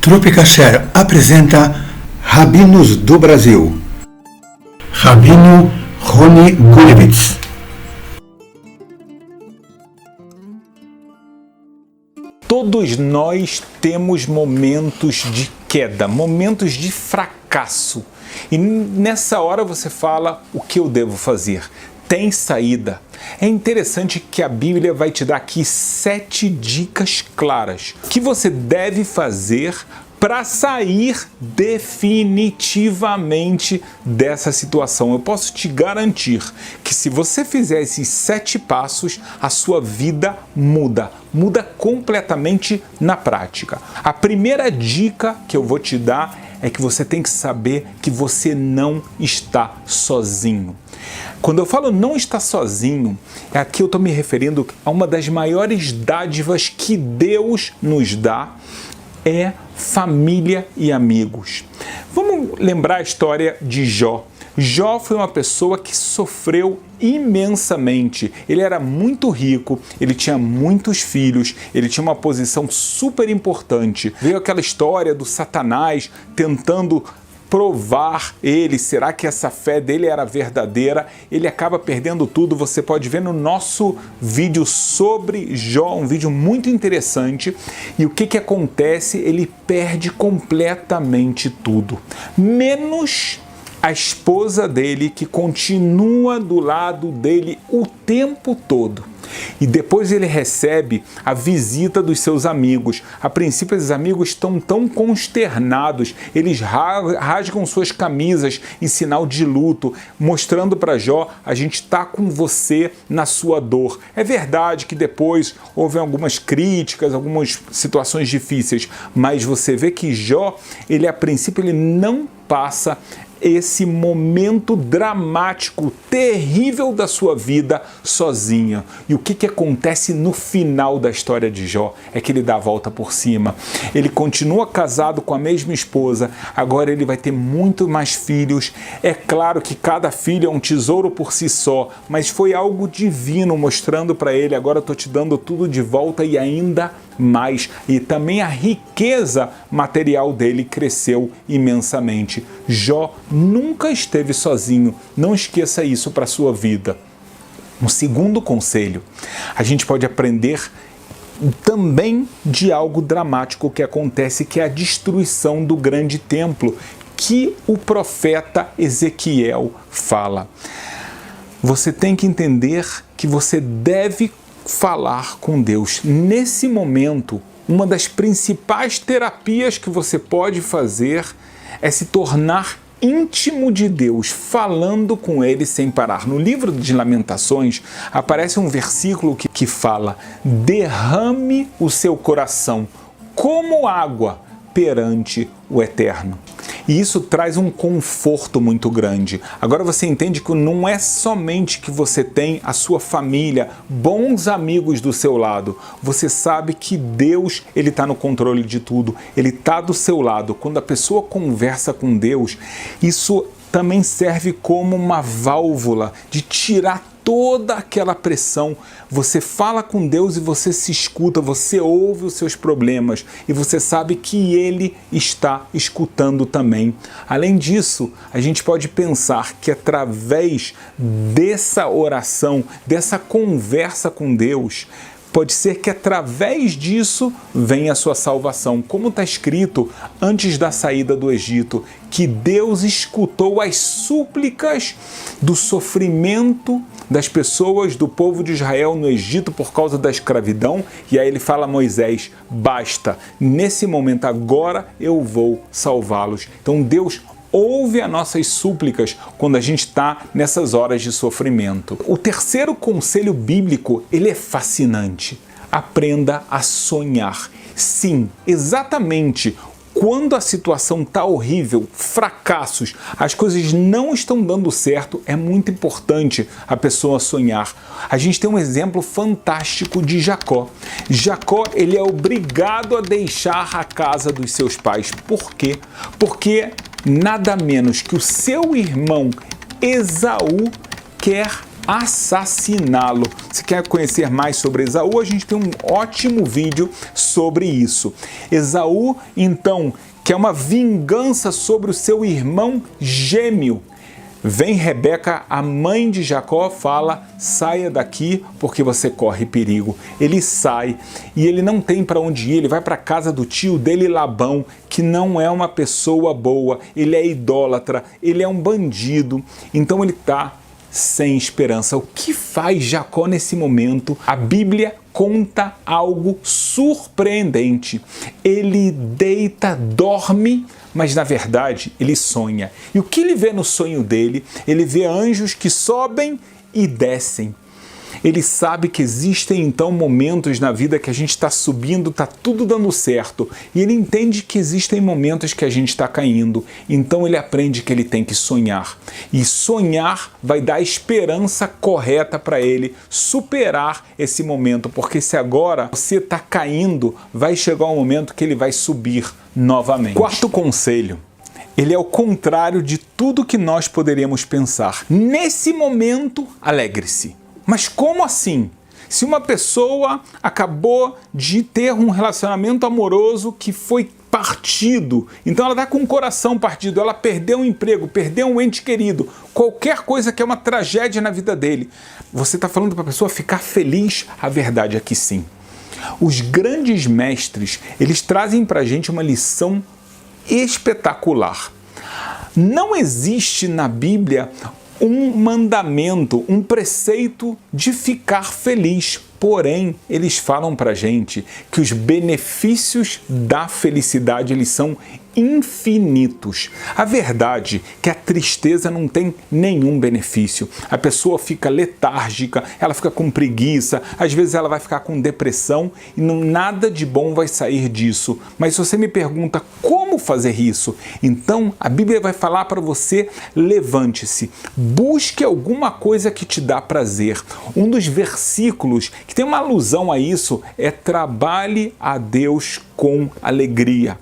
Tropicachar apresenta Rabinos do Brasil. Rabino Roni Gulevitz. Todos nós temos momentos de queda, momentos de fracasso. E nessa hora você fala: o que eu devo fazer? Tem saída. É interessante que a Bíblia vai te dar aqui 7 dicas claras que você deve fazer para sair definitivamente dessa situação. Eu posso te garantir que se você fizer esses 7 passos, a sua vida muda completamente na prática. A primeira dica que eu vou te dar é que você tem que saber que você não está sozinho. Quando eu falo não está sozinho, aqui eu estou me referindo a uma das maiores dádivas que Deus nos dá, é família e amigos. Vamos lembrar a história de Jó. Jó foi uma pessoa que sofreu imensamente. Ele era muito rico, ele tinha muitos filhos, ele tinha uma posição super importante. Veio aquela história do Satanás tentando provar ele, será que essa fé dele era verdadeira? Ele acaba perdendo tudo. Você pode ver no nosso vídeo sobre Jó, um vídeo muito interessante. E o que acontece? Ele perde completamente tudo, menos a esposa dele, que continua do lado dele o tempo todo. E depois ele recebe a visita dos seus amigos. A princípio, esses amigos estão tão consternados, eles rasgam suas camisas em sinal de luto, mostrando para Jó: a gente está com você na sua dor. É verdade que depois houve algumas críticas, algumas situações difíceis, mas você vê que Jó, ele a princípio ele não passa esse momento dramático, terrível da sua vida sozinha. E o que acontece no final da história de Jó? É que ele dá a volta por cima. Ele continua casado com a mesma esposa, agora ele vai ter muito mais filhos. É claro que cada filho é um tesouro por si só, mas foi algo divino mostrando para ele: agora eu estou te dando tudo de volta e ainda mais. E também a riqueza material dele cresceu imensamente. Jó nunca esteve sozinho. Não esqueça isso para a sua vida. Um segundo conselho: a gente pode aprender também de algo dramático que acontece, que é a destruição do grande templo, que o profeta Ezequiel fala. Você tem que entender que você deve falar com Deus. Nesse momento, uma das principais terapias que você pode fazer é se tornar íntimo de Deus, falando com Ele sem parar. No livro de Lamentações aparece um versículo que fala: derrame o seu coração como água perante o Eterno. E isso traz um conforto muito grande. Agora você entende que não é somente que você tem a sua família, bons amigos do seu lado. Você sabe que Deus, ele está no controle de tudo. Ele está do seu lado. Quando a pessoa conversa com Deus, isso também serve como uma válvula de tirar toda aquela pressão. Você fala com Deus e você se escuta, você ouve os seus problemas e você sabe que Ele está escutando também. Além disso, a gente pode pensar que através dessa oração, dessa conversa com Deus, pode ser que através disso venha a sua salvação. Como está escrito antes da saída do Egito, que Deus escutou as súplicas do sofrimento das pessoas, do povo de Israel no Egito por causa da escravidão. E aí ele fala a Moisés: basta, nesse momento agora eu vou salvá-los. Então Deus ouve as nossas súplicas quando a gente está nessas horas de sofrimento. O terceiro conselho bíblico, ele é fascinante. Aprenda a sonhar. Sim, exatamente. Quando a situação está horrível, fracassos, as coisas não estão dando certo, é muito importante a pessoa sonhar. A gente tem um exemplo fantástico de Jacó. Jacó, ele é obrigado a deixar a casa dos seus pais. Por quê? Porque nada menos que o seu irmão Esaú quer assassiná-lo. Se quer conhecer mais sobre Esaú, a gente tem um ótimo vídeo sobre isso. Esaú, então, quer uma vingança sobre o seu irmão gêmeo. Vem Rebeca, a mãe de Jacó, fala: saia daqui porque você corre perigo. Ele sai e ele não tem para onde ir, ele vai para a casa do tio dele, Labão, que não é uma pessoa boa, ele é idólatra, ele é um bandido, então ele está sem esperança. O que faz Jacó nesse momento? A Bíblia conta algo surpreendente. Ele deita, dorme, mas na verdade ele sonha. E o que ele vê no sonho dele? Ele vê anjos que sobem e descem. Ele sabe que existem então momentos na vida que a gente está subindo, está tudo dando certo. E ele entende que existem momentos que a gente está caindo. Então ele aprende que ele tem que sonhar. E sonhar vai dar a esperança correta para ele superar esse momento. Porque se agora você está caindo, vai chegar um momento que ele vai subir novamente. Quarto conselho. Ele é o contrário de tudo que nós poderíamos pensar. Nesse momento, alegre-se. Mas como assim? Se uma pessoa acabou de ter um relacionamento amoroso que foi partido, então ela está com o coração partido, ela perdeu um emprego, perdeu um ente querido, qualquer coisa que é uma tragédia na vida dele, você está falando para a pessoa ficar feliz? A verdade é que sim. Os grandes mestres, eles trazem para a gente uma lição espetacular. Não existe na Bíblia um mandamento, um preceito de ficar feliz. Porém, eles falam para a gente que os benefícios da felicidade, eles são infinitos. A verdade é que a tristeza não tem nenhum benefício. A pessoa fica letárgica, ela fica com preguiça, às vezes ela vai ficar com depressão e nada de bom vai sair disso. Mas se você me pergunta como fazer isso, então a Bíblia vai falar para você: levante-se, busque alguma coisa que te dá prazer. Um dos versículos que tem uma alusão a isso é: trabalhe a Deus com alegria.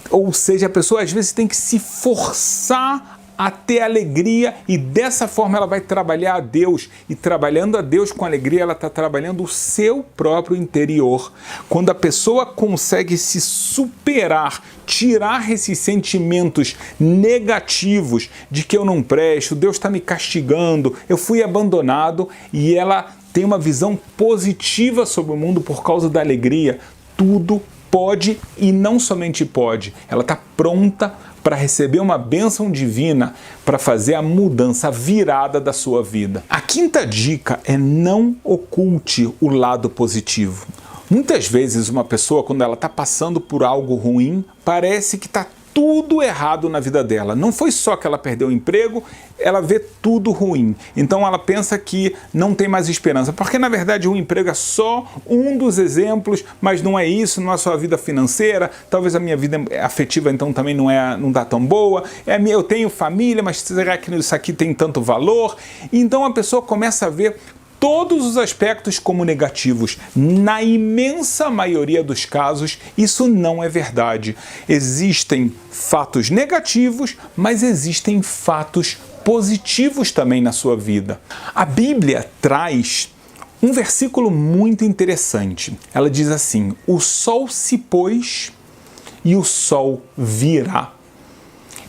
Ou seja, a pessoa às vezes tem que se forçar a ter alegria e dessa forma ela vai trabalhar a Deus. E trabalhando a Deus com alegria, ela está trabalhando o seu próprio interior. Quando a pessoa consegue se superar, tirar esses sentimentos negativos de que eu não presto, Deus está me castigando, eu fui abandonado, e ela tem uma visão positiva sobre o mundo por causa da alegria, tudo pode, e não somente pode, ela está pronta para receber uma bênção divina para fazer a mudança, a virada da sua vida. A quinta dica é: não oculte o lado positivo. Muitas vezes uma pessoa, quando ela está passando por algo ruim, parece que está tudo errado na vida dela. Não foi só que ela perdeu o emprego, ela vê tudo ruim. Então ela pensa que não tem mais esperança, porque na verdade o emprego é só um dos exemplos, mas não é isso, não é só a vida financeira, talvez a minha vida afetiva então também não dá tão boa, eu tenho família, mas será que isso aqui tem tanto valor? Então a pessoa começa a ver todos os aspectos como negativos. Na imensa maioria dos casos, isso não é verdade. Existem fatos negativos, mas existem fatos positivos também na sua vida. A Bíblia traz um versículo muito interessante. Ela diz assim: o sol se pôs e o sol virá.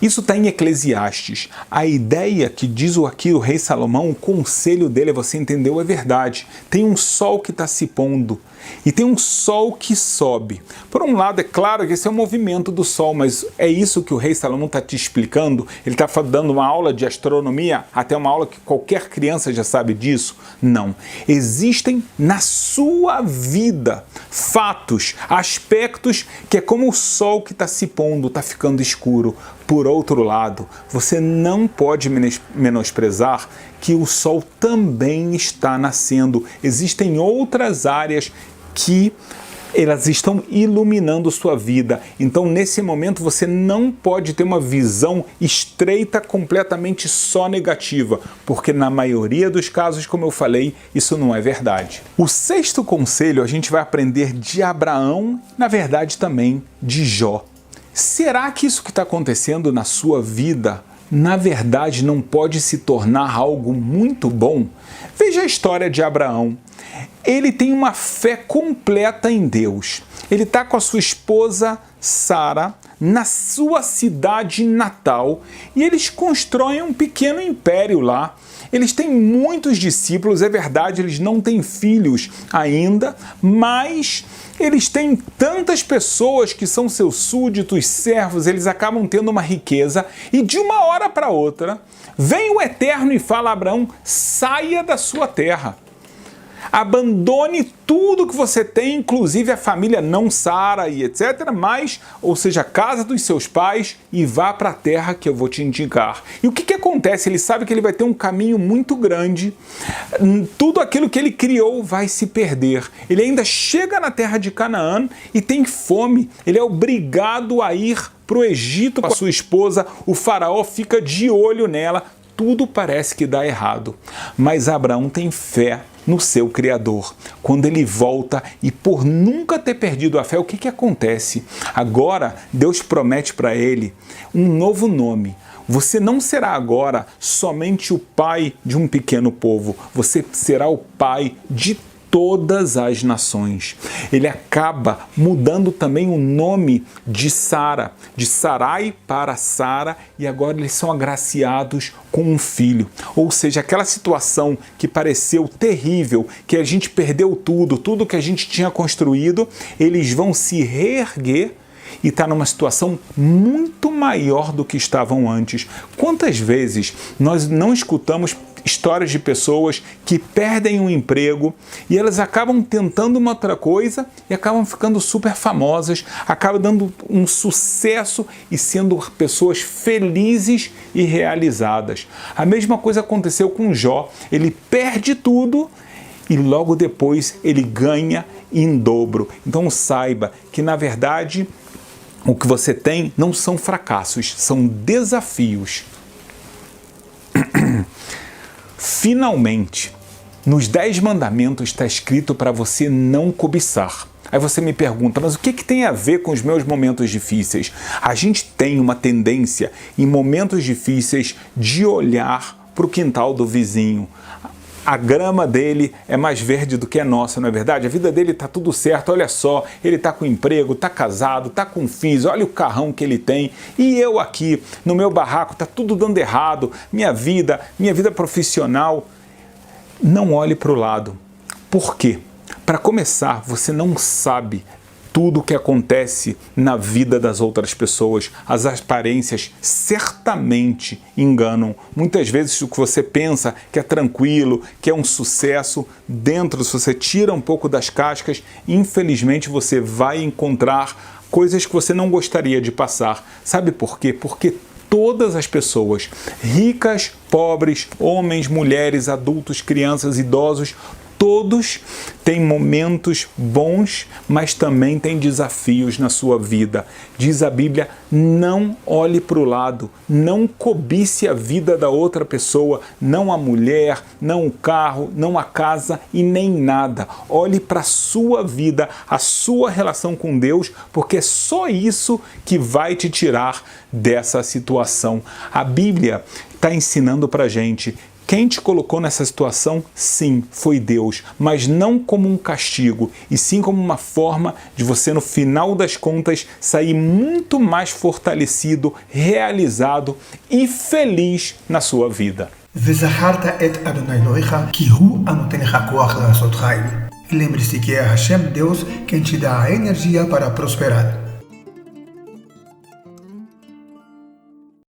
Isso está em Eclesiastes. A ideia que diz aqui o rei Salomão, o conselho dele é: você entendeu, é verdade. Tem um sol que está se pondo e tem um sol que sobe. Por um lado, é claro que esse é o movimento do sol, mas é isso que o rei Salomão está te explicando? Ele está dando uma aula de astronomia, até uma aula que qualquer criança já sabe disso? Não. Existem na sua vida fatos, aspectos que é como o sol que está se pondo, está ficando escuro. Por outro lado, você não pode menosprezar que o sol também está nascendo. Existem outras áreas que elas estão iluminando sua vida. Então, nesse momento, você não pode ter uma visão estreita, completamente só negativa, porque na maioria dos casos, como eu falei, isso não é verdade. O sexto conselho a gente vai aprender de Abraão, na verdade também de Jó. Será que isso que está acontecendo na sua vida na verdade não pode se tornar algo muito bom? Veja a história de Abraão. Ele tem uma fé completa em Deus. Ele está com a sua esposa Sara na sua cidade natal e eles constroem um pequeno império lá. Eles têm muitos discípulos, é verdade, eles não têm filhos ainda, mas eles têm tantas pessoas que são seus súditos, servos, eles acabam tendo uma riqueza e de uma hora para outra vem o Eterno e fala a Abraão: saia da sua terra. Abandone tudo que você tem, inclusive a família, não Sara e etc., mas, ou seja, a casa dos seus pais, e vá para a terra que eu vou te indicar. E o que acontece? Ele sabe que ele vai ter um caminho muito grande, tudo aquilo que ele criou vai se perder. Ele ainda chega na terra de Canaã e tem fome, ele é obrigado a ir para o Egito com a sua esposa, o faraó fica de olho nela, tudo parece que dá errado. Mas Abraão tem fé no seu Criador. Quando ele volta e por nunca ter perdido a fé, o que acontece? Agora Deus promete para ele um novo nome. Você não será agora somente o pai de um pequeno povo, você será o pai de todas as nações. Ele acaba mudando também o nome de Sara, de Sarai para Sara, e agora eles são agraciados com um filho. Ou seja, aquela situação que pareceu terrível, que a gente perdeu tudo que a gente tinha construído, eles vão se reerguer e está numa situação muito maior do que estavam antes. Quantas vezes nós não escutamos histórias de pessoas que perdem um emprego e elas acabam tentando uma outra coisa e acabam ficando super famosas, acabam dando um sucesso e sendo pessoas felizes e realizadas. A mesma coisa aconteceu com Jó. Ele perde tudo e logo depois ele ganha em dobro. Então saiba que, na verdade, o que você tem não são fracassos, são desafios. Finalmente, nos 10 mandamentos está escrito para você não cobiçar. Aí você me pergunta, mas o que tem a ver com os meus momentos difíceis? A gente tem uma tendência, em momentos difíceis, de olhar para o quintal do vizinho. A grama dele é mais verde do que a nossa, não é verdade? A vida dele está tudo certo, olha só, ele está com emprego, está casado, está com filhos, olha o carrão que ele tem. E eu aqui, no meu barraco, está tudo dando errado, minha vida profissional. Não olhe para o lado. Por quê? Para começar, você não sabe tudo o que acontece na vida das outras pessoas. As aparências certamente enganam. Muitas vezes o que você pensa que é tranquilo, que é um sucesso, dentro, se você tira um pouco das cascas, infelizmente você vai encontrar coisas que você não gostaria de passar. Sabe por quê? Porque todas as pessoas, ricas, pobres, homens, mulheres, adultos, crianças, idosos, todos têm momentos bons, mas também têm desafios na sua vida. Diz a Bíblia, não olhe para o lado, não cobice a vida da outra pessoa, não a mulher, não o carro, não a casa e nem nada. Olhe para a sua vida, a sua relação com Deus, porque é só isso que vai te tirar dessa situação. A Bíblia está ensinando para a gente: quem te colocou nessa situação, sim, foi Deus, mas não como um castigo, e sim como uma forma de você, no final das contas, sair muito mais fortalecido, realizado e feliz na sua vida. וזכרת את אדוני אלוהיך, כי הוא הנותן לך כוח לעשות חיל. Lembre-se que é Hashem Deus quem te dá a energia para prosperar.